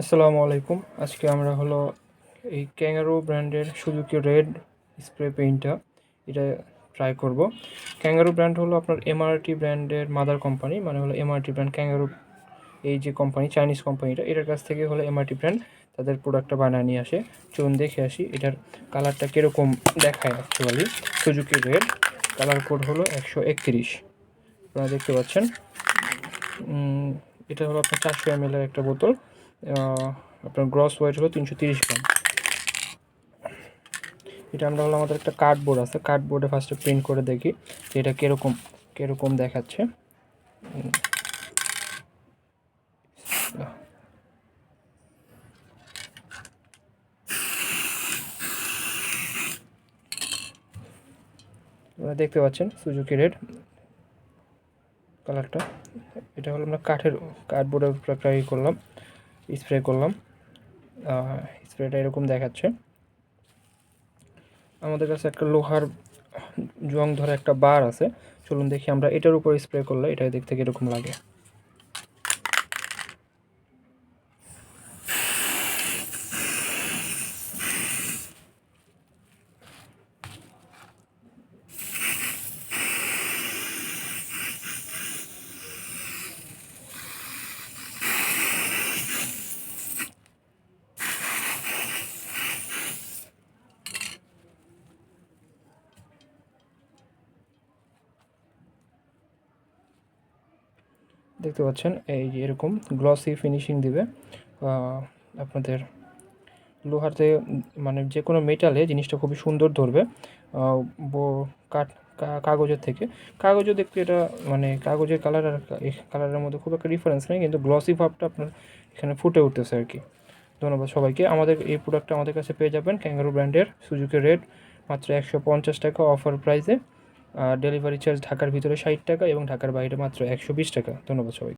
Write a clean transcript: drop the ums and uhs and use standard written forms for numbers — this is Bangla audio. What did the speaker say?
আসসালামু আলাইকুম। আজকে আমরা হলো এই ক্যাঙ্গারু ব্র্যান্ডের সুজুকি রেড স্প্রে পেইন্টটা এটা ট্রাই করব। ক্যাঙ্গারু ব্র্যান্ড হলো আপনার এমআরটি ব্র্যান্ডের মাদার কোম্পানি, মানে হলো এমআরটি ব্র্যান্ড ক্যাঙ্গারু, এই যে কোম্পানি চাইনিজ কোম্পানিটা, এটার কাছ থেকে হলো এমআরটি ব্র্যান্ড তাদের প্রোডাক্টটা বানিয়ে নিয়ে আসে। চলুন দেখে আসি এটার কালারটা কীরকম দেখায়। Actually Suzuki red colour code হলো 131, আপনারা দেখতে পাচ্ছেন। এটা হলো আপনার 400 ml এর একটা বোতল। আপনার গ্রস ওয়েট হলো 330 গ্রাম। এটা আমরা হলো আমাদের একটা কার্ডবোর্ড আছে, কার্ডবোর্ডে ফার্স্টে প্রিন্ট করে দেখি যে এটা কীরকম দেখাচ্ছে। আপনারা দেখতে পাচ্ছেন সুজুকি রেড কালারটা। এটা হলো আমরা কার্ডবোর্ডের উপরে ট্রাই করলাম, স্প্রে করলাম। স্প্রেটা এরকম দেখাচ্ছে। আমাদের কাছে একটা লোহার জং ধরে একটা বার আছে, চলুন দেখি আমরা এটার উপর স্প্রে করলে এটা দেখতে কীরকম লাগে। দেখতে পাচ্ছেন এই যে এরকম গ্লসি ফিনিশিং দিবে। আপনাদের লোহাতে মানে যে কোনো মেটালে জিনিসটা খুবই সুন্দর ধরবে কাঠ কাগজের থেকে। কাগজও দেখতে এটা মানে কাগজের কালার আর এই কালারের মধ্যে খুব একটা ডিফারেন্স নেই, কিন্তু গ্লসি ভাবটা আপনার এখানে ফুটে উঠতেছে আর কি। ধন্যবাদ সবাইকে। আমাদের এই প্রোডাক্টটা আমাদের কাছে পেয়ে যাবেন ক্যাঙ্গারু ব্র্যান্ডের সুজুকি রেড মাত্র 150 টাকা অফার প্রাইসে। ডেলিভারি চার্জ ঢাকার ভিতরে 60 টাকা এবং ঢাকার বাইরে মাত্র 120 টাকা। ধন্যবাদ সবাই।